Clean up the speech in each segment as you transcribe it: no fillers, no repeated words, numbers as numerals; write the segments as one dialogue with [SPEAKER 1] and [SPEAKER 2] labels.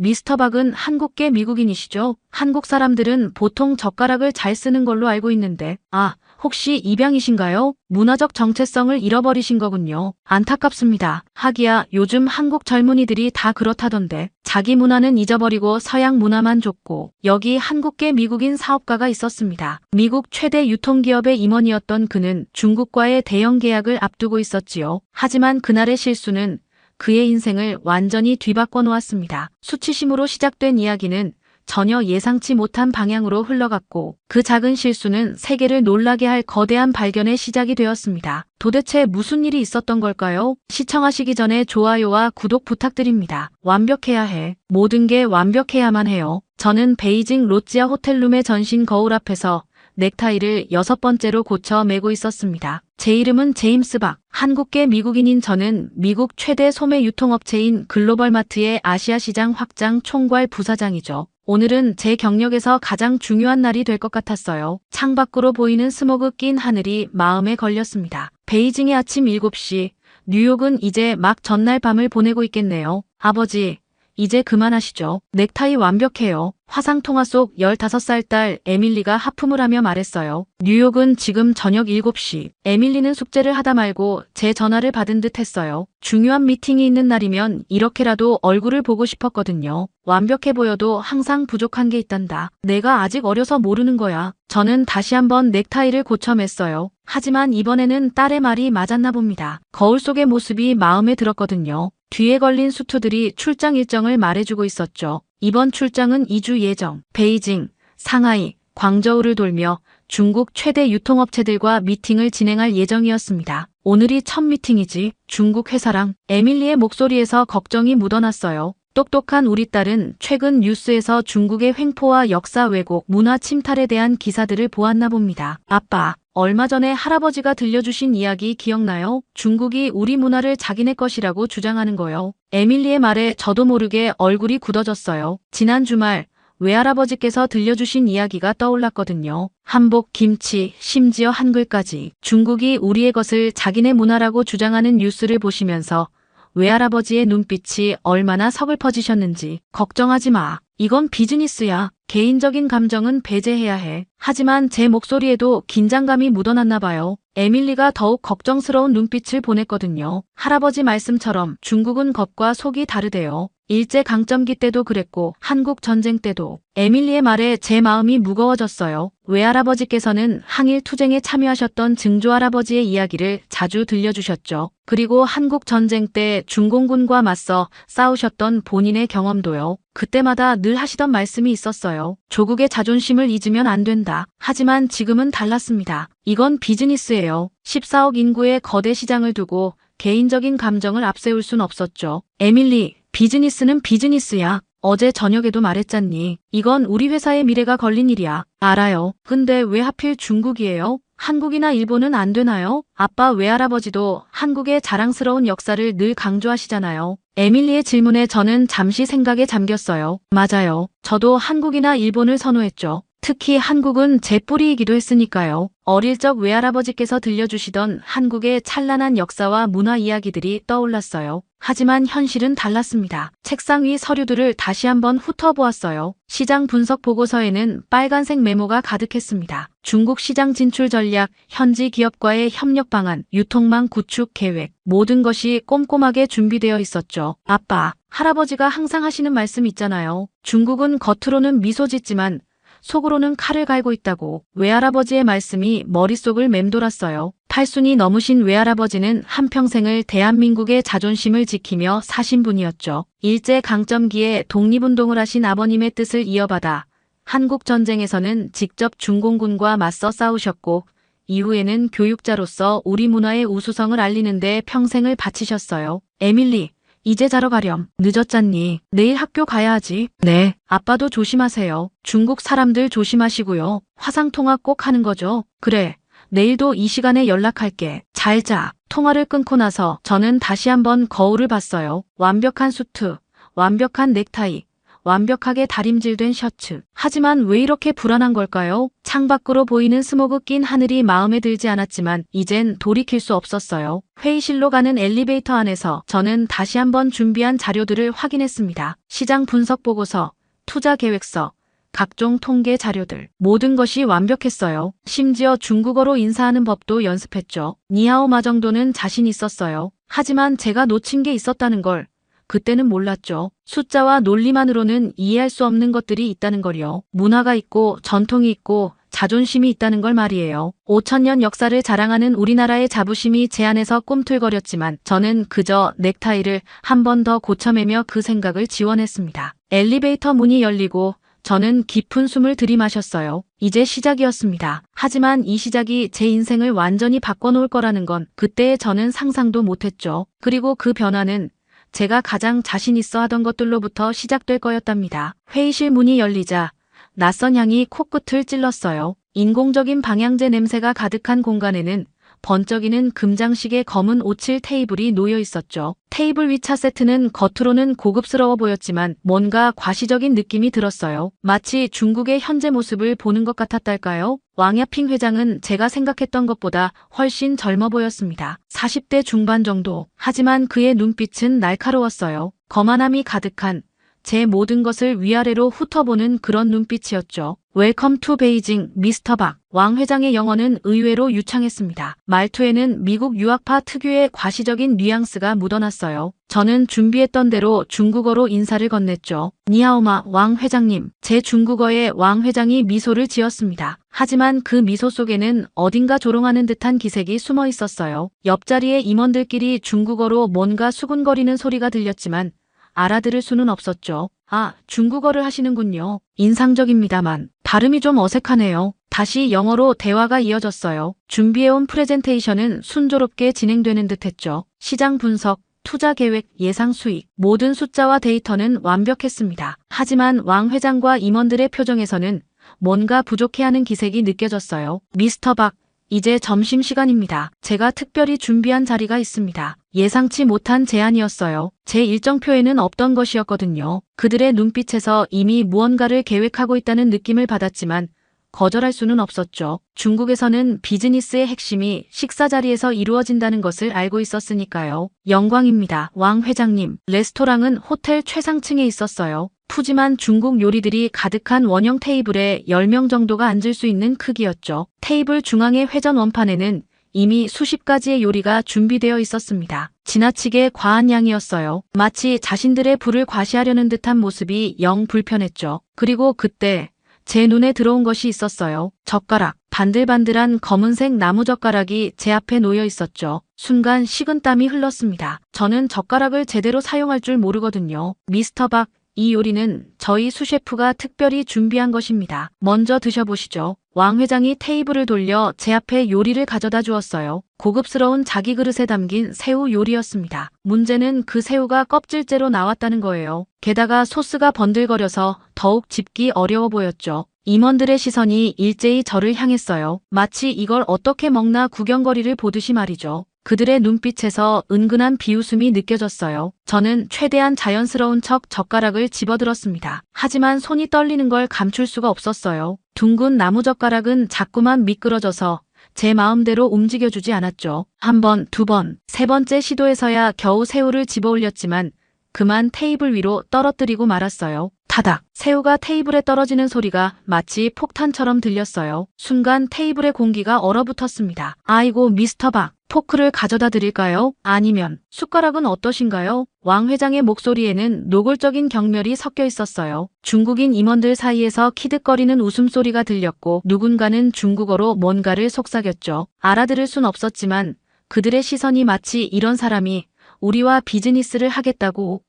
[SPEAKER 1] 미스터 박은 한국계 미국인이시죠? 한국 사람들은 보통 젓가락을 잘 쓰는 걸로 알고 있는데, 아, 혹시 입양이신가요? 문화적 정체성을 잃어버리신 거군요. 안타깝습니다. 하기야 요즘 한국 젊은이들이 다 그렇다던데 자기 문화는 잊어버리고 서양 문화만 줬고 여기 한국계 미국인 사업가가 있었습니다. 미국 최대 유통기업의 임원이었던 그는 중국과의 대형 계약을 앞두고 있었지요. 하지만 그날의 실수는 그의 인생을 완전히 뒤바꿔 놓았습니다. 수치심으로 시작된 이야기는 전혀 예상치 못한 방향으로 흘러갔고 그 작은 실수는 세계를 놀라게 할 거대한 발견의 시작이 되었습니다. 도대체 무슨 일이 있었던 걸까요? 시청하시기 전에 좋아요와 구독 부탁드립니다. 완벽해야 해. 모든 게 완벽해야만 해요. 저는 베이징 로찌아 호텔룸의 전신 거울 앞에서 넥타이를 6번째로 고쳐 매고 있었습니다. 제 이름은 제임스 박. 한국계 미국인인 저는 미국 최대 소매 유통업체인 글로벌마트의 아시아 시장 확장 총괄 부사장이죠. 오늘은 제 경력에서 가장 중요한 날이 될 것 같았어요. 창밖으로 보이는 스모그 낀 하늘이 마음에 걸렸습니다. 베이징의 아침 7시, 뉴욕은 이제 막 전날 밤을 보내고 있겠네요. 아버지, 이제 그만하시죠. 넥타이 완벽해요. 화상통화 속 15살 딸 에밀리가 하품을 하며 말했어요. 뉴욕은 지금 저녁 7시. 에밀리는 숙제를 하다 말고 제 전화를 받은 듯 했어요. 중요한 미팅이 있는 날이면 이렇게라도 얼굴을 보고 싶었거든요. 완벽해 보여도 항상 부족한 게 있단다. 내가 아직 어려서 모르는 거야. 저는 다시 한번 넥타이를 고쳐 맸어요. 하지만 이번에는 딸의 말이 맞았나 봅니다. 거울 속의 모습이 마음에 들었거든요. 뒤에 걸린 수트들이 출장 일정을 말해주고 있었죠. 이번 출장은 2주 예정, 베이징, 상하이, 광저우를 돌며 중국 최대 유통업체들과 미팅을 진행할 예정이었습니다. 오늘이 첫 미팅이지. 중국 회사랑. 에밀리의 목소리에서 걱정이 묻어났어요. 똑똑한 우리 딸은 최근 뉴스에서 중국의 횡포와 역사 왜곡, 문화 침탈에 대한 기사들을 보았나 봅니다. 아빠, 얼마 전에 할아버지가 들려주신 이야기 기억나요? 중국이 우리 문화를 자기네 것이라고 주장하는 거요. 에밀리의 말에 저도 모르게 얼굴이 굳어졌어요. 지난 주말 외할아버지께서 들려주신 이야기가 떠올랐거든요. 한복, 김치, 심지어 한글까지. 중국이 우리의 것을 자기네 문화라고 주장하는 뉴스를 보시면서 외할아버지의 눈빛이 얼마나 서글퍼지셨는지. 걱정하지 마. 이건 비즈니스야. 개인적인 감정은 배제해야 해. 하지만 제 목소리에도 긴장감이 묻어났나 봐요. 에밀리가 더욱 걱정스러운 눈빛을 보냈거든요. 할아버지 말씀처럼 중국은 겉과 속이 다르대요. 일제강점기 때도 그랬고 한국 전쟁 때도. 에밀리의 말에 제 마음이 무거워졌어요. 외할아버지께서는 항일 투쟁에 참여하셨던 증조할아버지의 이야기를 자주 들려주셨죠. 그리고 한국 전쟁 때 중공군과 맞서 싸우셨던 본인의 경험도요. 그때마다 늘 하시던 말씀이 있었어요. 조국의 자존심을 잊으면 안 된다. 하지만 지금은 달랐습니다. 이건 비즈니스예요. 14억 인구의 거대 시장을 두고 개인적인 감정을 앞세울 순 없었죠. 에밀리, 비즈니스는 비즈니스야. 어제 저녁에도 말했잖니. 이건 우리 회사의 미래가 걸린 일이야. 알아요. 근데 왜 하필 중국이에요? 한국이나 일본은 안 되나요? 아빠 외할아버지도 한국의 자랑스러운 역사를 늘 강조하시잖아요. 에밀리의 질문에 저는 잠시 생각에 잠겼어요. 맞아요. 저도 한국이나 일본을 선호했죠. 특히 한국은 제 뿌리이기도 했으니까요. 어릴 적 외할아버지께서 들려주시던 한국의 찬란한 역사와 문화 이야기들이 떠올랐어요. 하지만 현실은 달랐습니다. 책상 위 서류들을 다시 한번 훑어보았어요. 시장 분석 보고서에는 빨간색 메모가 가득했습니다. 중국 시장 진출 전략, 현지 기업과의 협력 방안, 유통망 구축 계획, 모든 것이 꼼꼼하게 준비되어 있었죠. 아빠, 할아버지가 항상 하시는 말씀 있잖아요. 중국은 겉으로는 미소 짓지만 속으로는 칼을 갈고 있다고. 외할아버지의 말씀이 머릿속을 맴돌았어요. 팔순이 넘으신 외할아버지는 한평생을 대한민국의 자존심을 지키며 사신 분이었죠. 일제강점기에 독립운동을 하신 아버님의 뜻을 이어받아 한국전쟁에서는 직접 중공군과 맞서 싸우셨고 이후에는 교육자로서 우리 문화의 우수성을 알리는 데 평생을 바치셨어요. 에밀리, 이제 자러 가렴. 늦었잖니. 내일 학교 가야 하지. 네. 아빠도 조심하세요. 중국 사람들 조심하시고요. 화상통화 꼭 하는 거죠? 그래. 내일도 이 시간에 연락할게. 잘 자. 통화를 끊고 나서 저는 다시 한번 거울을 봤어요. 완벽한 수트, 완벽한 넥타이, 완벽하게 다림질된 셔츠. 하지만 왜 이렇게 불안한 걸까요? 창밖으로 보이는 스모그 낀 하늘이 마음에 들지 않았지만 이젠 돌이킬 수 없었어요. 회의실로 가는 엘리베이터 안에서 저는 다시 한번 준비한 자료들을 확인했습니다. 시장 분석 보고서, 투자 계획서, 각종 통계 자료들. 모든 것이 완벽했어요. 심지어 중국어로 인사하는 법도 연습했죠. 니하오마 정도는 자신 있었어요. 하지만 제가 놓친 게 있었다는 걸 그때는 몰랐죠. 숫자와 논리만으로는 이해할 수 없는 것들이 있다는 걸요. 문화가 있고 전통이 있고 자존심이 있다는 걸 말이에요. 5,000년 역사를 자랑하는 우리나라의 자부심이 제 안에서 꿈틀거렸지만 저는 그저 넥타이를 한 번 더 고쳐매며 그 생각을 지원했습니다. 엘리베이터 문이 열리고 저는 깊은 숨을 들이마셨어요. 이제 시작이었습니다. 하지만 이 시작이 제 인생을 완전히 바꿔놓을 거라는 건 그때의 저는 상상도 못했죠. 그리고 그 변화는 제가 가장 자신 있어 하던 것들로부터 시작될 거였답니다. 회의실 문이 열리자 낯선 향이 코끝을 찔렀어요. 인공적인 방향제 냄새가 가득한 공간에는 번쩍이는 금장식의 검은 오칠 테이블이 놓여 있었죠. 테이블 위 차 세트는 겉으로는 고급스러워 보였지만 뭔가 과시적인 느낌이 들었어요. 마치 중국의 현재 모습을 보는 것 같았달까요? 왕야핑 회장은 제가 생각했던 것보다 훨씬 젊어 보였습니다. 40대 중반 정도. 하지만 그의 눈빛은 날카로웠어요. 거만함이 가득한 제 모든 것을 위아래로 훑어보는 그런 눈빛이었죠. 웰컴 투 베이징, 미스터 박. 왕 회장의 영어는 의외로 유창했습니다. 말투에는 미국 유학파 특유의 과시적인 뉘앙스가 묻어났어요. 저는 준비했던 대로 중국어로 인사를 건넸죠. 니하오마, 왕 회장님. 제 중국어에 왕 회장이 미소를 지었습니다. 하지만 그 미소 속에는 어딘가 조롱하는 듯한 기색이 숨어 있었어요. 옆자리의 임원들끼리 중국어로 뭔가 수군거리는 소리가 들렸지만 알아들을 수는 없었죠. 아, 중국어를 하시는군요. 인상적입니다만 발음이 좀 어색하네요. 다시 영어로 대화가 이어졌어요. 준비해온 프레젠테이션은 순조롭게 진행되는 듯했죠. 시장 분석, 투자 계획, 예상 수익, 모든 숫자와 데이터는 완벽했습니다. 하지만 왕 회장과 임원들의 표정에서는 뭔가 부족해하는 기색이 느껴졌어요. 미스터 박, 이제 점심시간입니다. 제가 특별히 준비한 자리가 있습니다. 예상치 못한 제안이었어요. 제 일정표에는 없던 것이었거든요. 그들의 눈빛에서 이미 무언가를 계획하고 있다는 느낌을 받았지만 거절할 수는 없었죠. 중국에서는 비즈니스의 핵심이 식사 자리에서 이루어진다는 것을 알고 있었으니까요. 영광입니다. 왕 회장님. 레스토랑은 호텔 최상층에 있었어요. 푸짐한 중국 요리들이 가득한 원형 테이블에 10명 정도가 앉을 수 있는 크기였죠. 테이블 중앙의 회전 원판에는 이미 수십 가지의 요리가 준비되어 있었습니다. 지나치게 과한 양이었어요. 마치 자신들의 부를 과시하려는 듯한 모습이 영 불편했죠. 그리고 그때 제 눈에 들어온 것이 있었어요. 젓가락. 반들반들한 검은색 나무 젓가락이 제 앞에 놓여 있었죠. 순간 식은땀이 흘렀습니다. 저는 젓가락을 제대로 사용할 줄 모르거든요. 미스터 박, 이 요리는 저희 수셰프가 특별히 준비한 것입니다. 먼저 드셔보시죠. 왕 회장이 테이블을 돌려 제 앞에 요리를 가져다 주었어요. 고급스러운 자기 그릇에 담긴 새우 요리였습니다. 문제는 그 새우가 껍질째로 나왔다는 거예요. 게다가 소스가 번들거려서 더욱 집기 어려워 보였죠. 임원들의 시선이 일제히 저를 향했어요. 마치 이걸 어떻게 먹나 구경거리를 보듯이 말이죠. 그들의 눈빛에서 은근한 비웃음이 느껴졌어요. 저는 최대한 자연스러운 척 젓가락을 집어들었습니다. 하지만 손이 떨리는 걸 감출 수가 없었어요. 둥근 나무 젓가락은 자꾸만 미끄러져서 제 마음대로 움직여주지 않았죠. 한 번, 두 번, 세 번째 시도에서야 겨우 새우를 집어 올렸지만 그만 테이블 위로 떨어뜨리고 말았어요. 타닥! 새우가 테이블에 떨어지는 소리가 마치 폭탄처럼 들렸어요. 순간 테이블의 공기가 얼어붙었습니다. 아이고 미스터 박! 포크를 가져다 드릴까요? 아니면 숟가락은 어떠신가요? 왕 회장의 목소리에는 노골적인 경멸이 섞여 있었어요. 중국인 임원들 사이에서 키득거리는 웃음소리가 들렸고 누군가는 중국어로 뭔가를 속삭였죠. 알아들을 순 없었지만 그들의 시선이 마치 이런 사람이 우리와 비즈니스를 하겠다고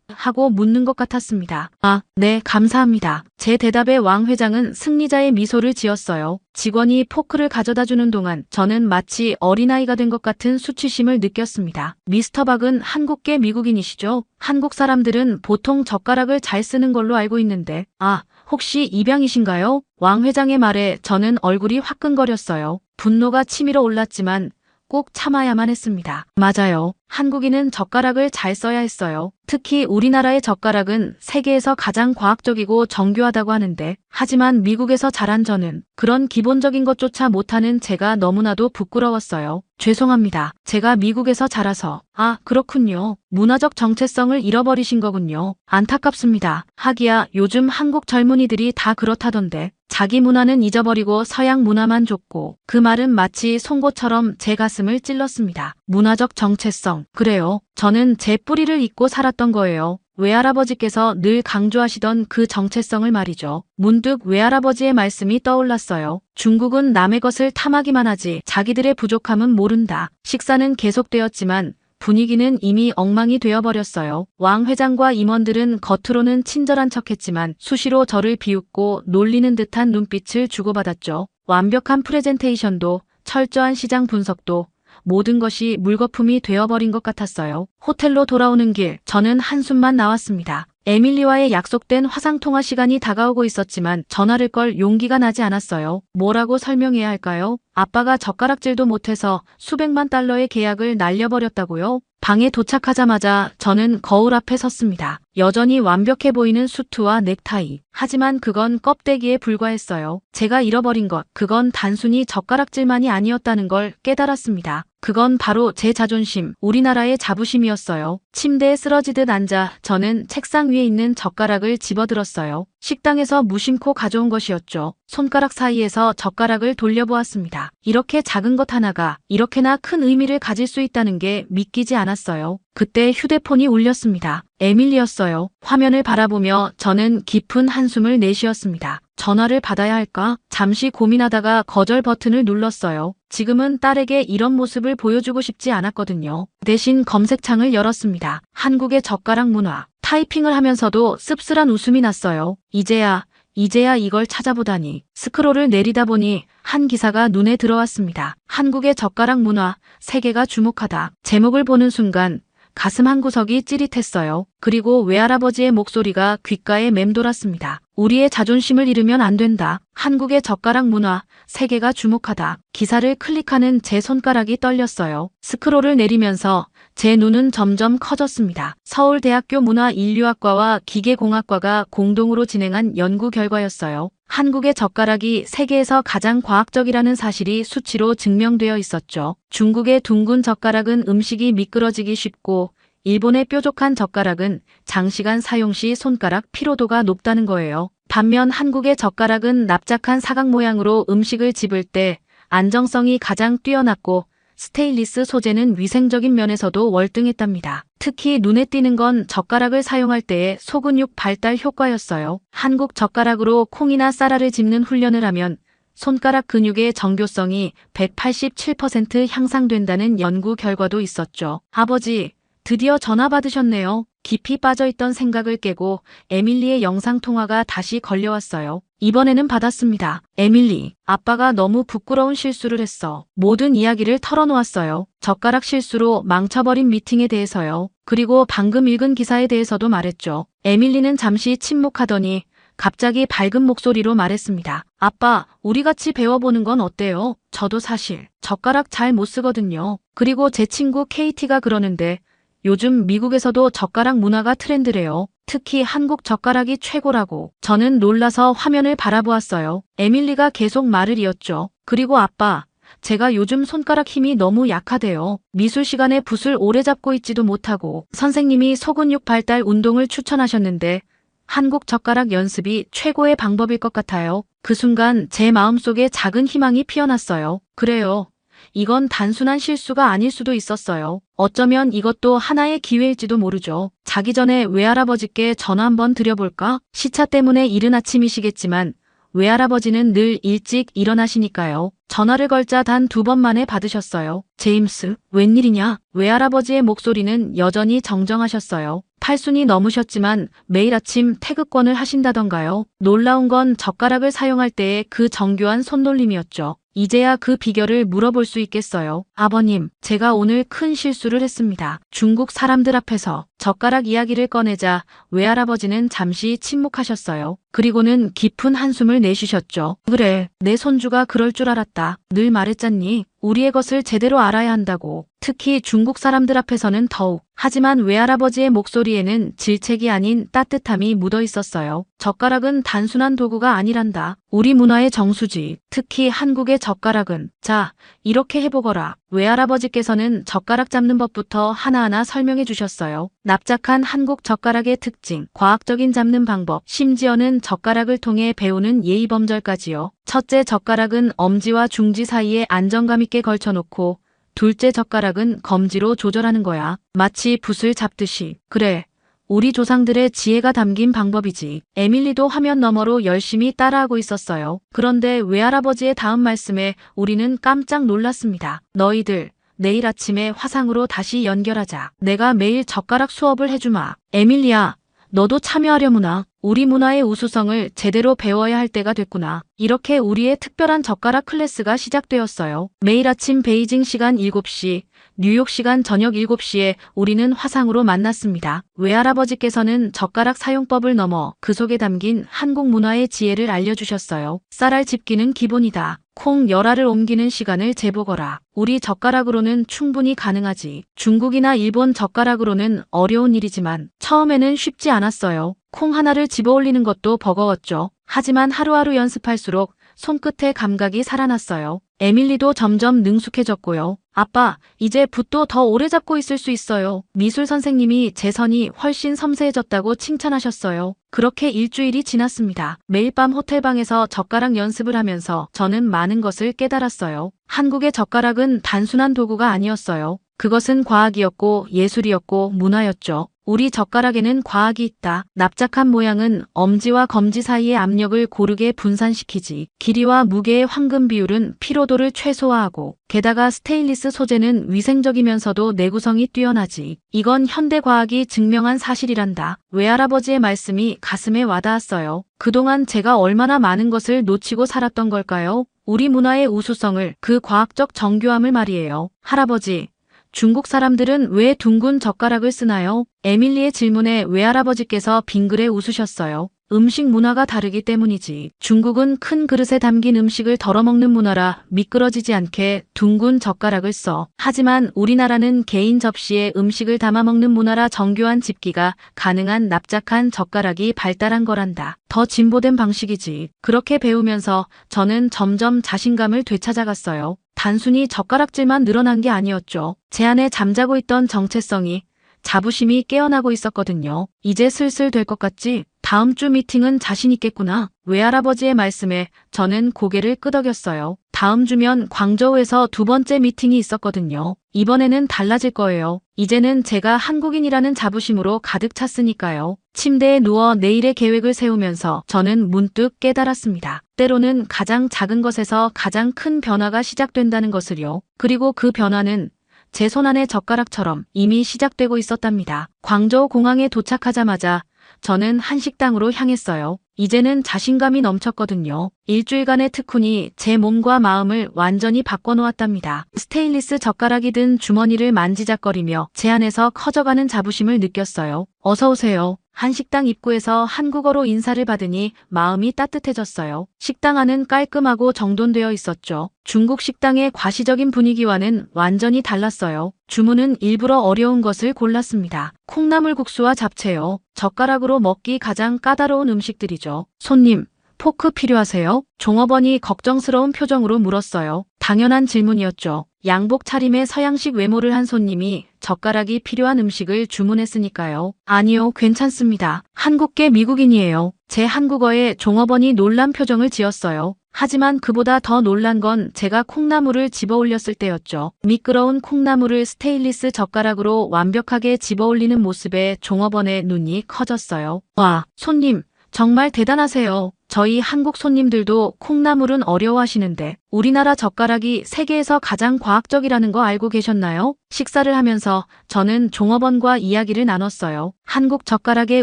[SPEAKER 1] 하고 묻는 것 같았습니다. 아, 네, 감사합니다. 제 대답에 왕 회장은 승리자의 미소를 지었어요. 직원이 포크를 가져다 주는 동안 저는 마치 어린아이가 된 것 같은 수치심을 느꼈습니다. 미스터 박은 한국계 미국인이시죠? 한국 사람들은 보통 젓가락을 잘 쓰는 걸로 알고 있는데, 아, 혹시 입양이신가요? 왕 회장의 말에 저는 얼굴이 화끈거렸어요. 분노가 치밀어 올랐지만 꼭 참아야만 했습니다. 맞아요. 한국인은 젓가락을 잘 써야 했어요. 특히 우리나라의 젓가락은 세계에서 가장 과학적이고 정교하다고 하는데, 하지만 미국에서 자란 저는 그런 기본적인 것조차 못하는 제가 너무나도 부끄러웠어요. 죄송합니다. 제가 미국에서 자라서. 아, 그렇군요. 문화적 정체성을 잃어버리신 거군요. 안타깝습니다. 하기야 요즘 한국 젊은이들이 다 그렇다던데. 자기 문화는 잊어버리고 서양 문화만 줬고, 그 말은 마치 송곳처럼 제 가슴을 찔렀습니다. 문화적 정체성. 그래요. 저는 제 뿌리를 잊고 살았던 거예요. 외할아버지께서 늘 강조하시던 그 정체성을 말이죠. 문득 외할아버지의 말씀이 떠올랐어요. 중국은 남의 것을 탐하기만 하지 자기들의 부족함은 모른다. 식사는 계속되었지만 분위기는 이미 엉망이 되어버렸어요. 왕 회장과 임원들은 겉으로는 친절한 척했지만 수시로 저를 비웃고 놀리는 듯한 눈빛을 주고받았죠. 완벽한 프레젠테이션도 철저한 시장 분석도 모든 것이 물거품이 되어버린 것 같았어요. 호텔로 돌아오는 길, 저는 한숨만 나왔습니다. 에밀리와의 약속된 화상통화 시간이 다가오고 있었지만 전화를 걸 용기가 나지 않았어요. 뭐라고 설명해야 할까요? 아빠가 젓가락질도 못해서 수백만 달러의 계약을 날려버렸다고요? 방에 도착하자마자 저는 거울 앞에 섰습니다. 여전히 완벽해 보이는 수트와 넥타이. 하지만 그건 껍데기에 불과했어요. 제가 잃어버린 것, 그건 단순히 젓가락질만이 아니었다는 걸 깨달았습니다. 그건 바로 제 자존심, 우리나라의 자부심이었어요. 침대에 쓰러지듯 앉아 저는 책상 위에 있는 젓가락을 집어들었어요. 식당에서 무심코 가져온 것이었죠. 손가락 사이에서 젓가락을 돌려보았습니다. 이렇게 작은 것 하나가 이렇게나 큰 의미를 가질 수 있다는 게 믿기지 않았어요. 그때 휴대폰이 울렸습니다. 에밀리였어요. 화면을 바라보며 저는 깊은 한숨을 내쉬었습니다. 전화를 받아야 할까? 잠시 고민하다가 거절 버튼을 눌렀어요. 지금은 딸에게 이런 모습을 보여주고 싶지 않았거든요. 대신 검색창을 열었습니다. 한국의 젓가락 문화. 타이핑을 하면서도 씁쓸한 웃음이 났어요. 이제야 이걸 찾아보다니. 스크롤을 내리다 보니 한 기사가 눈에 들어왔습니다. 한국의 젓가락 문화, 세계가 주목하다. 제목을 보는 순간 가슴 한구석이 찌릿했어요. 그리고 외할아버지의 목소리가 귓가에 맴돌았습니다. 우리의 자존심을 잃으면 안 된다. 한국의 젓가락 문화, 세계가 주목하다. 기사를 클릭하는 제 손가락이 떨렸어요. 스크롤을 내리면서 제 눈은 점점 커졌습니다. 서울대학교 문화인류학과와 기계공학과가 공동으로 진행한 연구 결과였어요. 한국의 젓가락이 세계에서 가장 과학적이라는 사실이 수치로 증명되어 있었죠. 중국의 둥근 젓가락은 음식이 미끄러지기 쉽고, 일본의 뾰족한 젓가락은 장시간 사용 시 손가락 피로도가 높다는 거예요. 반면 한국의 젓가락은 납작한 사각 모양으로 음식을 집을 때 안정성이 가장 뛰어났고, 스테인리스 소재는 위생적인 면에서도 월등했답니다. 특히 눈에 띄는 건 젓가락을 사용할 때의 소근육 발달 효과였어요. 한국 젓가락으로 콩이나 쌀알을 집는 훈련을 하면 손가락 근육의 정교성이 187% 향상된다는 연구 결과도 있었죠. 아버지, 드디어 전화 받으셨네요. 깊이 빠져있던 생각을 깨고 에밀리의 영상통화가 다시 걸려왔어요. 이번에는 받았습니다. 에밀리, 아빠가 너무 부끄러운 실수를 했어. 모든 이야기를 털어놓았어요. 젓가락 실수로 망쳐버린 미팅에 대해서요. 그리고 방금 읽은 기사에 대해서도 말했죠. 에밀리는 잠시 침묵하더니 갑자기 밝은 목소리로 말했습니다. 아빠, 우리 같이 배워보는 건 어때요? 저도 사실 젓가락 잘 못 쓰거든요. 그리고 제 친구 KT가 그러는데 요즘 미국에서도 젓가락 문화가 트렌드래요. 특히 한국 젓가락이 최고라고. 저는 놀라서 화면을 바라보았어요. 에밀리가 계속 말을 이었죠. 그리고 아빠, 제가 요즘 손가락 힘이 너무 약하대요. 미술 시간에 붓을 오래 잡고 있지도 못하고 선생님이 소근육 발달 운동을 추천하셨는데 한국 젓가락 연습이 최고의 방법일 것 같아요. 그 순간 제 마음속에 작은 희망이 피어났어요. 그래요. 이건 단순한 실수가 아닐 수도 있었어요. 어쩌면 이것도 하나의 기회일지도 모르죠. 자기 전에 외할아버지께 전화 한번 드려볼까? 시차 때문에 이른 아침이시겠지만 외할아버지는 늘 일찍 일어나시니까요. 전화를 걸자 단 2번 만에 받으셨어요. 제임스, 웬일이냐? 외할아버지의 목소리는 여전히 정정하셨어요. 80이 넘으셨지만 매일 아침 태극권을 하신다던가요. 놀라운 건 젓가락을 사용할 때의 그 정교한 손놀림이었죠. 이제야 그 비결을 물어볼 수 있겠어요. 아버님, 제가 오늘 큰 실수를 했습니다. 중국 사람들 앞에서 젓가락 이야기를 꺼내자 외할아버지는 잠시 침묵하셨어요. 그리고는 깊은 한숨을 내쉬셨죠. 그래, 내 손주가 그럴 줄 알았다. 늘 말했잖니. 우리의 것을 제대로 알아야 한다고. 특히 중국 사람들 앞에서는 더욱. 하지만 외할아버지의 목소리에는 질책이 아닌 따뜻함이 묻어 있었어요. 젓가락은 단순한 도구가 아니란다. 우리 문화의 정수지. 특히 한국의 젓가락은. 자, 이렇게 해보거라. 외할아버지께서는 젓가락 잡는 법부터 하나하나 설명해 주셨어요. 납작한 한국 젓가락의 특징, 과학적인 잡는 방법, 심지어는 젓가락을 통해 배우는 예의범절까지요. 첫째 젓가락은 엄지와 중지 사이에 안정감 있게 걸쳐놓고 둘째 젓가락은 검지로 조절하는 거야. 마치 붓을 잡듯이. 그래, 우리 조상들의 지혜가 담긴 방법이지. 에밀리도 화면 너머로 열심히 따라하고 있었어요. 그런데 외할아버지의 다음 말씀에 우리는 깜짝 놀랐습니다. 너희들, 내일 아침에 화상으로 다시 연결하자. 내가 매일 젓가락 수업을 해주마. 에밀리야, 너도 참여하려무나. 우리 문화의 우수성을 제대로 배워야 할 때가 됐구나. 이렇게 우리의 특별한 젓가락 클래스가 시작되었어요. 매일 아침 베이징 시간 7시, 뉴욕 시간 저녁 7시에 우리는 화상으로 만났습니다. 외할아버지께서는 젓가락 사용법을 넘어 그 속에 담긴 한국 문화의 지혜를 알려주셨어요. 쌀알 집기는 기본이다. 콩 열알을 옮기는 시간을 재보거라. 우리 젓가락으로는 충분히 가능하지. 중국이나 일본 젓가락으로는 어려운 일이지만 처음에는 쉽지 않았어요. 콩 하나를 집어 올리는 것도 버거웠죠. 하지만 하루하루 연습할수록 손끝의 감각이 살아났어요. 에밀리도 점점 능숙해졌고요. 아빠, 이제 붓도 더 오래 잡고 있을 수 있어요. 미술 선생님이 제 선이 훨씬 섬세해졌다고 칭찬하셨어요. 그렇게 일주일이 지났습니다. 매일 밤 호텔방에서 젓가락 연습을 하면서 저는 많은 것을 깨달았어요. 한국의 젓가락은 단순한 도구가 아니었어요. 그것은 과학이었고 예술이었고 문화였죠. 우리 젓가락에는 과학이 있다. 납작한 모양은 엄지와 검지 사이의 압력을 고르게 분산시키지. 길이와 무게의 황금 비율은 피로도를 최소화하고 게다가 스테인리스 소재는 위생적이면서도 내구성이 뛰어나지. 이건 현대 과학이 증명한 사실이란다. 외할아버지의 말씀이 가슴에 와닿았어요. 그동안 제가 얼마나 많은 것을 놓치고 살았던 걸까요? 우리 문화의 우수성을, 그 과학적 정교함을 말이에요. 할아버지, 중국 사람들은 왜 둥근 젓가락을 쓰나요? 에밀리의 질문에 외할아버지께서 빙그레 웃으셨어요. 음식 문화가 다르기 때문이지. 중국은 큰 그릇에 담긴 음식을 덜어먹는 문화라 미끄러지지 않게 둥근 젓가락을 써. 하지만 우리나라는 개인 접시에 음식을 담아먹는 문화라 정교한 집기가 가능한 납작한 젓가락이 발달한 거란다. 더 진보된 방식이지. 그렇게 배우면서 저는 점점 자신감을 되찾아갔어요. 단순히 젓가락질만 늘어난 게 아니었죠. 제 안에 잠자고 있던 정체성이, 자부심이 깨어나고 있었거든요. 이제 슬슬 될 것 같지? 다음 주 미팅은 자신 있겠구나. 외할아버지의 말씀에 저는 고개를 끄덕였어요. 다음 주면 광저우에서 두 번째 미팅이 있었거든요. 이번에는 달라질 거예요. 이제는 제가 한국인이라는 자부심으로 가득 찼으니까요. 침대에 누워 내일의 계획을 세우면서 저는 문득 깨달았습니다. 때로는 가장 작은 것에서 가장 큰 변화가 시작된다는 것을요. 그리고 그 변화는 제 손안의 젓가락처럼 이미 시작되고 있었답니다. 광저우 공항에 도착하자마자 저는 한식당으로 향했어요. 이제는 자신감이 넘쳤거든요. 일주일간의 특훈이 제 몸과 마음을 완전히 바꿔놓았답니다. 스테인리스 젓가락이 든 주머니를 만지작거리며 제 안에서 커져가는 자부심을 느꼈어요. 어서 오세요. 한식당 입구에서 한국어로 인사를 받으니 마음이 따뜻해졌어요. 식당 안은 깔끔하고 정돈되어 있었죠. 중국 식당의 과시적인 분위기와는 완전히 달랐어요. 주문은 일부러 어려운 것을 골랐습니다. 콩나물국수와 잡채요. 젓가락으로 먹기 가장 까다로운 음식들이죠. 손님, 포크 필요하세요? 종업원이 걱정스러운 표정으로 물었어요. 당연한 질문이었죠. 양복 차림의 서양식 외모를 한 손님이 젓가락이 필요한 음식을 주문했으니까요. 아니요, 괜찮습니다. 한국계 미국인이에요. 제 한국어에 종업원이 놀란 표정을 지었어요. 하지만 그보다 더 놀란 건 제가 콩나물을 집어 올렸을 때였죠. 미끄러운 콩나물을 스테인리스 젓가락으로 완벽하게 집어 올리는 모습에 종업원의 눈이 커졌어요. 와, 손님, 정말 대단하세요. 저희 한국 손님들도 콩나물은 어려워하시는데 우리나라 젓가락이 세계에서 가장 과학적이라는 거 알고 계셨나요? 식사를 하면서 저는 종업원과 이야기를 나눴어요. 한국 젓가락의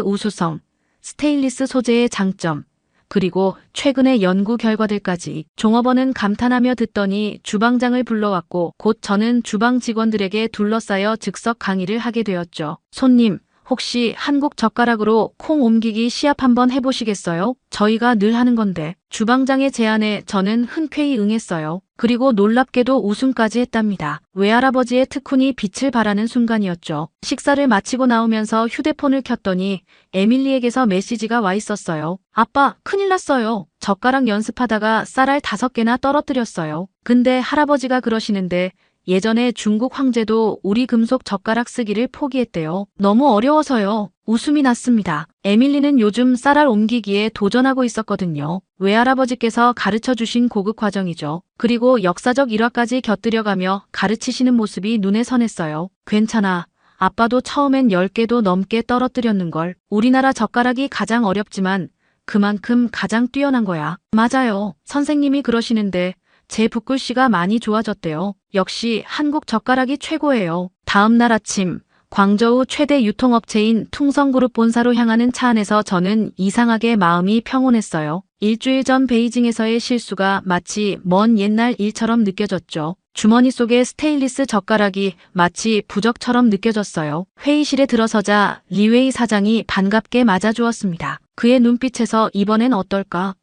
[SPEAKER 1] 우수성, 스테인리스 소재의 장점, 그리고 최근의 연구 결과들까지. 종업원은 감탄하며 듣더니 주방장을 불러왔고 곧 저는 주방 직원들에게 둘러싸여 즉석 강의를 하게 되었죠. 손님, 혹시 한국 젓가락으로 콩 옮기기 시합 한번 해보시겠어요? 저희가 늘 하는 건데. 주방장의 제안에 저는 흔쾌히 응했어요. 그리고 놀랍게도 우승까지 했답니다. 외할아버지의 특훈이 빛을 발하는 순간이었죠. 식사를 마치고 나오면서 휴대폰을 켰더니 에밀리에게서 메시지가 와 있었어요. 아빠, 큰일 났어요. 젓가락 연습하다가 쌀알 5개나 떨어뜨렸어요. 근데 할아버지가 그러시는데 예전에 중국 황제도 우리 금속 젓가락 쓰기를 포기했대요. 너무 어려워서요. 웃음이 났습니다. 에밀리는 요즘 쌀알 옮기기에 도전하고 있었거든요. 외할아버지께서 가르쳐 주신 고급 과정이죠. 그리고 역사적 일화까지 곁들여가며 가르치시는 모습이 눈에 선했어요. 괜찮아. 아빠도 처음엔 10개도 넘게 떨어뜨렸는걸. 우리나라 젓가락이 가장 어렵지만 그만큼 가장 뛰어난 거야. 맞아요. 선생님이 그러시는데 제 붓글씨가 많이 좋아졌대요. 역시 한국 젓가락이 최고예요. 다음 날 아침 광저우 최대 유통업체인 퉁성그룹 본사로 향하는 차 안에서 저는 이상하게 마음이 평온했어요. 일주일 전 베이징에서의 실수가 마치 먼 옛날 일처럼 느껴졌죠. 주머니 속에 스테인리스 젓가락이 마치 부적처럼 느껴졌어요. 회의실에 들어서자 리웨이 사장이 반갑게 맞아주었습니다. 그의 눈빛에서 이번엔 어떨까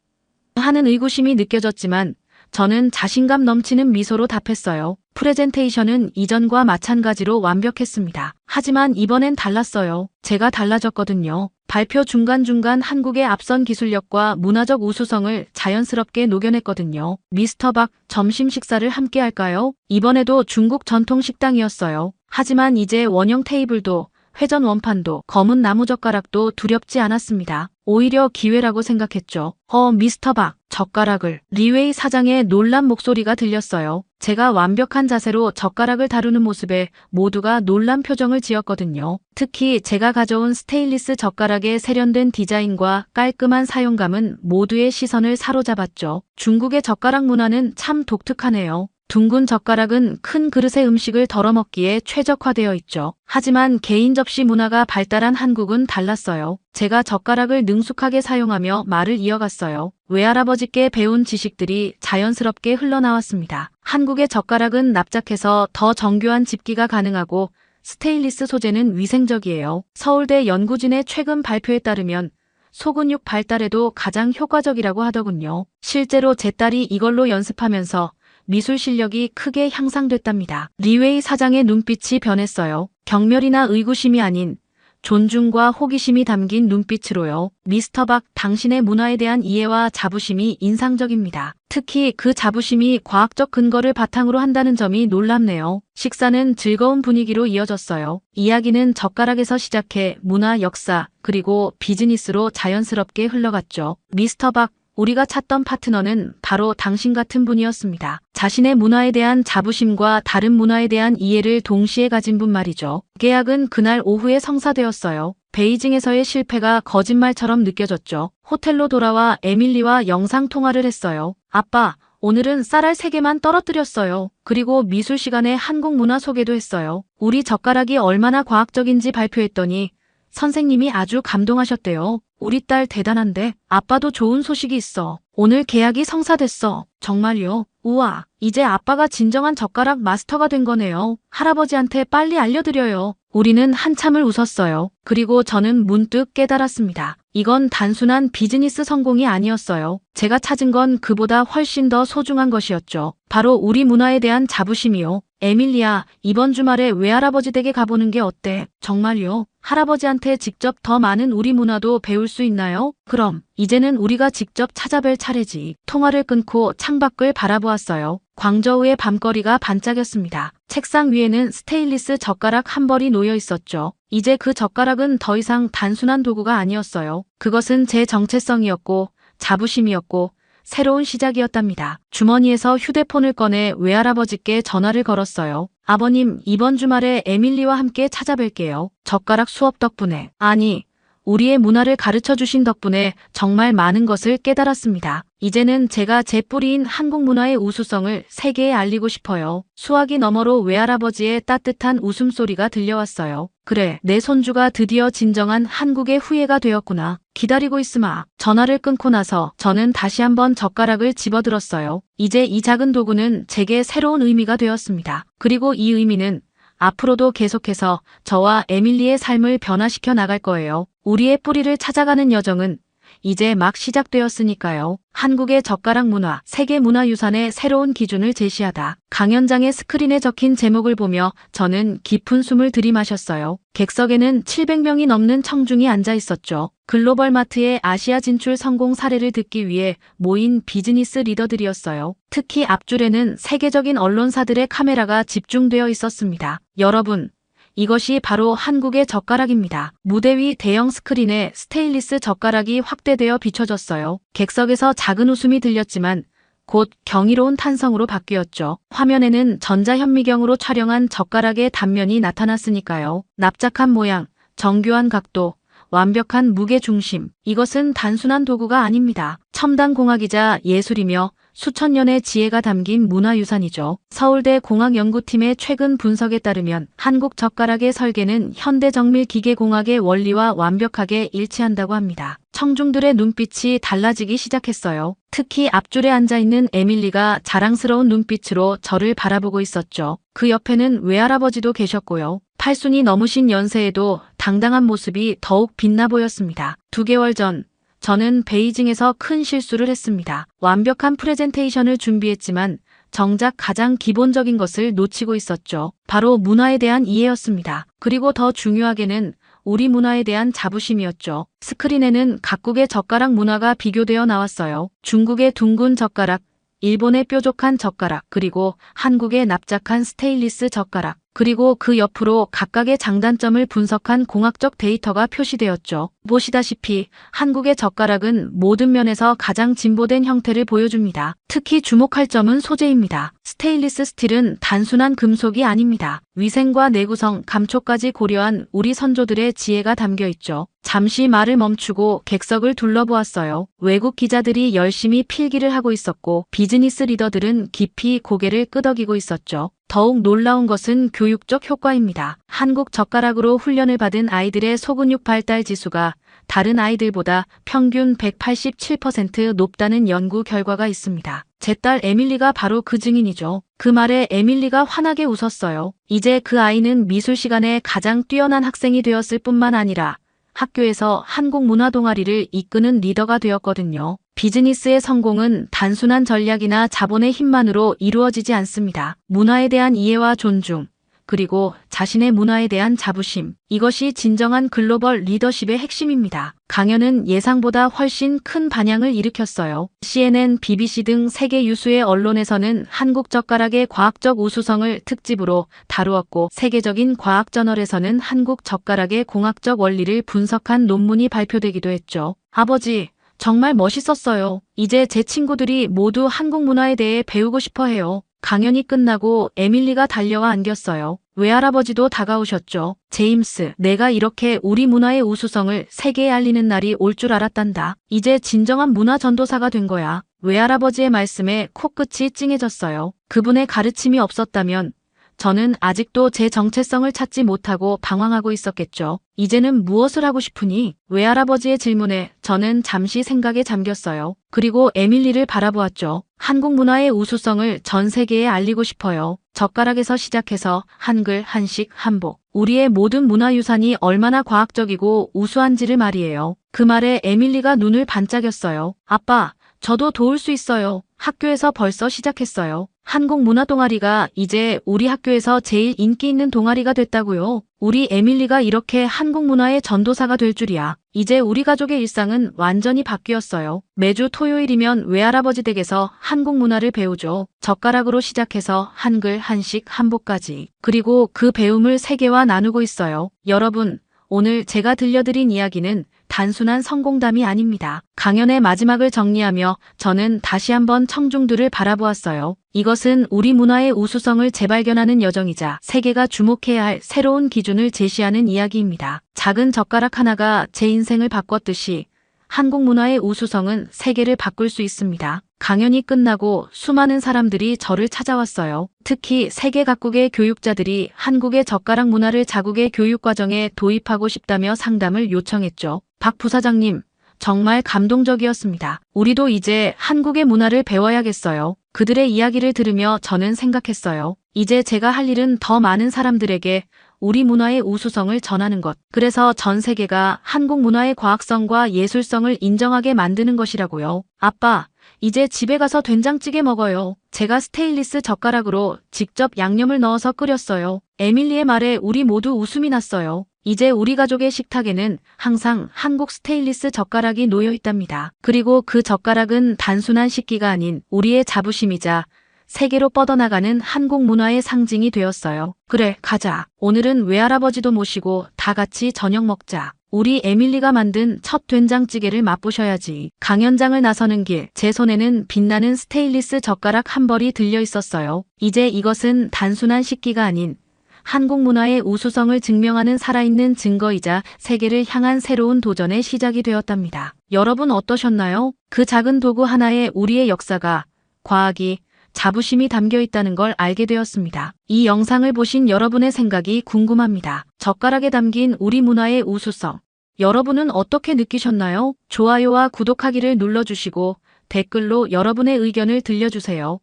[SPEAKER 1] 하는 의구심이 느껴졌지만 저는 자신감 넘치는 미소로 답했어요. 프레젠테이션은 이전과 마찬가지로 완벽했습니다. 하지만 이번엔 달랐어요. 제가 달라졌거든요. 발표 중간중간 한국의 앞선 기술력과 문화적 우수성을 자연스럽게 녹여냈거든요. 미스터 박, 점심 식사를 함께 할까요? 이번에도 중국 전통 식당이었어요. 하지만 이제 원형 테이블도 회전 원판도 검은 나무 젓가락도 두렵지 않았습니다. 오히려 기회라고 생각했죠. 미스터 박, 젓가락을. 리웨이 사장의 놀란 목소리가 들렸어요. 제가 완벽한 자세로 젓가락을 다루는 모습에 모두가 놀란 표정을 지었거든요. 특히 제가 가져온 스테인리스 젓가락의 세련된 디자인과 깔끔한 사용감은 모두의 시선을 사로잡았죠. 중국의 젓가락 문화는 참 독특하네요. 둥근 젓가락은 큰 그릇에 음식을 덜어먹기에 최적화되어 있죠. 하지만 개인 접시 문화가 발달한 한국은 달랐어요. 제가 젓가락을 능숙하게 사용하며 말을 이어갔어요. 외할아버지께 배운 지식들이 자연스럽게 흘러나왔습니다. 한국의 젓가락은 납작해서 더 정교한 집기가 가능하고 스테인리스 소재는 위생적이에요. 서울대 연구진의 최근 발표에 따르면 소근육 발달에도 가장 효과적이라고 하더군요. 실제로 제 딸이 이걸로 연습하면서 미술 실력이 크게 향상됐답니다. 리웨이 사장의 눈빛이 변했어요. 경멸이나 의구심이 아닌 존중과 호기심이 담긴 눈빛으로요. 미스터 박, 당신의 문화에 대한 이해와 자부심이 인상적입니다. 특히 그 자부심이 과학적 근거를 바탕으로 한다는 점이 놀랍네요. 식사는 즐거운 분위기로 이어졌어요. 이야기는 젓가락에서 시작해 문화, 역사, 그리고 비즈니스로 자연스럽게 흘러갔죠. 미스터 박, 우리가 찾던 파트너는 바로 당신 같은 분이었습니다. 자신의 문화에 대한 자부심과 다른 문화에 대한 이해를 동시에 가진 분 말이죠. 계약은 그날 오후에 성사되었어요. 베이징에서의 실패가 거짓말처럼 느껴졌죠. 호텔로 돌아와 에밀리와 영상통화를 했어요. 아빠, 오늘은 쌀알 3개만 떨어뜨렸어요. 그리고 미술 시간에 한국 문화 소개도 했어요. 우리 젓가락이 얼마나 과학적인지 발표했더니 선생님이 아주 감동하셨대요. 우리 딸 대단한데 아빠도 좋은 소식이 있어. 오늘 계약이 성사됐어. 정말요? 우와, 이제 아빠가 진정한 젓가락 마스터가 된 거네요. 할아버지한테 빨리 알려드려요. 우리는 한참을 웃었어요. 그리고 저는 문득 깨달았습니다. 이건 단순한 비즈니스 성공이 아니었어요. 제가 찾은 건 그보다 훨씬 더 소중한 것이었죠. 바로 우리 문화에 대한 자부심이요. 에밀리야, 이번 주말에 외할아버지 댁에 가보는 게 어때? 정말요? 할아버지한테 직접 더 많은 우리 문화도 배울 수 있나요? 그럼 이제는 우리가 직접 찾아뵐 차례지. 통화를 끊고 창밖을 바라보았어요. 광저우의 밤거리가 반짝였습니다. 책상 위에는 스테인리스 젓가락 한 벌이 놓여 있었죠. 이제 그 젓가락은 더 이상 단순한 도구가 아니었어요. 그것은 제 정체성이었고 자부심이었고 새로운 시작이었답니다. 주머니에서 휴대폰을 꺼내 외할아버지께 전화를 걸었어요. 아버님, 이번 주말에 에밀리와 함께 찾아뵐게요. 젓가락 수업 덕분에, 아니, 우리의 문화를 가르쳐 주신 덕분에 정말 많은 것을 깨달았습니다. 이제는 제가 제 뿌리인 한국 문화의 우수성을 세계에 알리고 싶어요. 수화기 너머로 외할아버지의 따뜻한 웃음소리가 들려왔어요. 그래, 내 손주가 드디어 진정한 한국의 후예가 되었구나. 기다리고 있으마. 전화를 끊고 나서 저는 다시 한번 젓가락을 집어들었어요. 이제 이 작은 도구는 제게 새로운 의미가 되었습니다. 그리고 이 의미는 앞으로도 계속해서 저와 에밀리의 삶을 변화시켜 나갈 거예요. 우리의 뿌리를 찾아가는 여정은 이제 막 시작되었으니까요. 한국의 젓가락 문화, 세계 문화유산의 새로운 기준을 제시하다. 강연장의 스크린에 적힌 제목을 보며 저는 깊은 숨을 들이마셨어요. 객석에는 700명이 넘는 청중이 앉아 있었죠. 글로벌 마트의 아시아 진출 성공 사례를 듣기 위해 모인 비즈니스 리더들이었어요. 특히 앞줄에는 세계적인 언론사들의 카메라가 집중되어 있었습니다. 여러분, 이것이 바로 한국의 젓가락입니다. 무대 위 대형 스크린에 스테인리스 젓가락이 확대되어 비춰졌어요. 객석에서 작은 웃음이 들렸지만 곧 경이로운 탄성으로 바뀌었죠. 화면에는 전자현미경으로 촬영한 젓가락의 단면이 나타났으니까요. 납작한 모양, 정교한 각도, 완벽한 무게중심. 이것은 단순한 도구가 아닙니다. 첨단 공학이자 예술이며 수천 년의 지혜가 담긴 문화유산이죠. 서울대 공학연구팀의 최근 분석에 따르면 한국 젓가락의 설계는 현대정밀기계공학의 원리와 완벽하게 일치한다고 합니다. 청중들의 눈빛이 달라지기 시작했어요. 특히 앞줄에 앉아있는 에밀리가 자랑스러운 눈빛으로 저를 바라보고 있었죠. 그 옆에는 외할아버지도 계셨고요. 팔순이 넘으신 연세에도 당당한 모습이 더욱 빛나 보였습니다. 2개월 전 저는 베이징에서 큰 실수를 했습니다. 완벽한 프레젠테이션을 준비했지만 정작 가장 기본적인 것을 놓치고 있었죠. 바로 문화에 대한 이해였습니다. 그리고 더 중요하게는 우리 문화에 대한 자부심이었죠. 스크린에는 각국의 젓가락 문화가 비교되어 나왔어요. 중국의 둥근 젓가락, 일본의 뾰족한 젓가락, 그리고 한국의 납작한 스테인리스 젓가락. 그리고 그 옆으로 각각의 장단점을 분석한 공학적 데이터가 표시되었죠. 보시다시피 한국의 젓가락은 모든 면에서 가장 진보된 형태를 보여줍니다. 특히 주목할 점은 소재입니다. 스테인리스 스틸은 단순한 금속이 아닙니다. 위생과 내구성, 감촉까지 고려한 우리 선조들의 지혜가 담겨 있죠. 잠시 말을 멈추고 객석을 둘러보았어요. 외국 기자들이 열심히 필기를 하고 있었고 비즈니스 리더들은 깊이 고개를 끄덕이고 있었죠. 더욱 놀라운 것은 교육적 효과입니다. 한국 젓가락으로 훈련을 받은 아이들의 소근육 발달 지수가 다른 아이들보다 평균 187% 높다는 연구 결과가 있습니다. 제 딸 에밀리가 바로 그 증인이죠. 그 말에 에밀리가 환하게 웃었어요. 이제 그 아이는 미술 시간에 가장 뛰어난 학생이 되었을 뿐만 아니라 학교에서 한국 문화 동아리를 이끄는 리더가 되었거든요. 비즈니스의 성공은 단순한 전략이나 자본의 힘만으로 이루어지지 않습니다. 문화에 대한 이해와 존중, 그리고 자신의 문화에 대한 자부심. 이것이 진정한 글로벌 리더십의 핵심입니다. 강연은 예상보다 훨씬 큰 반향을 일으켰어요. CNN, BBC 등 세계 유수의 언론에서는 한국 젓가락의 과학적 우수성을 특집으로 다루었고 세계적인 과학 저널에서는 한국 젓가락의 공학적 원리를 분석한 논문이 발표되기도 했죠. 아버지, 정말 멋있었어요. 이제 제 친구들이 모두 한국 문화에 대해 배우고 싶어 해요. 강연이 끝나고 에밀리가 달려와 안겼어요. 외할아버지도 다가오셨죠. 제임스, 내가 이렇게 우리 문화의 우수성을 세계에 알리는 날이 올 줄 알았단다. 이제 진정한 문화 전도사가 된 거야. 외할아버지의 말씀에 코끝이 찡해졌어요. 그분의 가르침이 없었다면 저는 아직도 제 정체성을 찾지 못하고 방황하고 있었겠죠. 이제는 무엇을 하고 싶으니? 외할아버지의 질문에 저는 잠시 생각에 잠겼어요. 그리고 에밀리를 바라보았죠. 한국 문화의 우수성을 전 세계에 알리고 싶어요. 젓가락에서 시작해서 한글, 한식, 한복. 우리의 모든 문화유산이 얼마나 과학적이고 우수한지를 말이에요. 그 말에 에밀리가 눈을 반짝였어요. 아빠, 저도 도울 수 있어요. 학교에서 벌써 시작했어요. 한국 문화 동아리가 이제 우리 학교에서 제일 인기 있는 동아리가 됐다고요. 우리 에밀리가 이렇게 한국 문화의 전도사가 될 줄이야. 이제 우리 가족의 일상은 완전히 바뀌었어요. 매주 토요일이면 외할아버지 댁에서 한국 문화를 배우죠. 젓가락으로 시작해서 한글, 한식, 한복까지. 그리고 그 배움을 세계와 나누고 있어요. 여러분, 오늘 제가 들려드린 이야기는 단순한 성공담이 아닙니다. 강연의 마지막을 정리하며 저는 다시 한번 청중들을 바라보았어요. 이것은 우리 문화의 우수성을 재발견하는 여정이자 세계가 주목해야 할 새로운 기준을 제시하는 이야기입니다. 작은 젓가락 하나가 제 인생을 바꿨듯이 한국 문화의 우수성은 세계를 바꿀 수 있습니다. 강연이 끝나고 수많은 사람들이 저를 찾아왔어요. 특히 세계 각국의 교육자들이 한국의 젓가락 문화를 자국의 교육과정에 도입하고 싶다며 상담을 요청했죠. 박 부사장님, 정말 감동적이었습니다. 우리도 이제 한국의 문화를 배워야겠어요. 그들의 이야기를 들으며 저는 생각했어요. 이제 제가 할 일은 더 많은 사람들에게 우리 문화의 우수성을 전하는 것. 그래서 전 세계가 한국 문화의 과학성과 예술성을 인정하게 만드는 것이라고요. 아빠, 이제 집에 가서 된장찌개 먹어요. 제가 스테인리스 젓가락으로 직접 양념을 넣어서 끓였어요. 에밀리의 말에 우리 모두 웃음이 났어요. 이제 우리 가족의 식탁에는 항상 한국 스테인리스 젓가락이 놓여 있답니다. 그리고 그 젓가락은 단순한 식기가 아닌 우리의 자부심이자 세계로 뻗어나가는 한국 문화의 상징이 되었어요. 그래, 가자. 오늘은 외할아버지도 모시고 다 같이 저녁 먹자. 우리 에밀리가 만든 첫 된장찌개를 맛보셔야지. 강연장을 나서는 길, 제 손에는 빛나는 스테인리스 젓가락 한 벌이 들려 있었어요. 이제 이것은 단순한 식기가 아닌 한국 문화의 우수성을 증명하는 살아있는 증거이자 세계를 향한 새로운 도전의 시작이 되었답니다. 여러분 어떠셨나요? 그 작은 도구 하나에 우리의 역사가, 과학이, 자부심이 담겨 있다는 걸 알게 되었습니다. 이 영상을 보신 여러분의 생각이 궁금합니다. 젓가락에 담긴 우리 문화의 우수성. 여러분은 어떻게 느끼셨나요? 좋아요와 구독하기를 눌러주시고 댓글로 여러분의 의견을 들려주세요.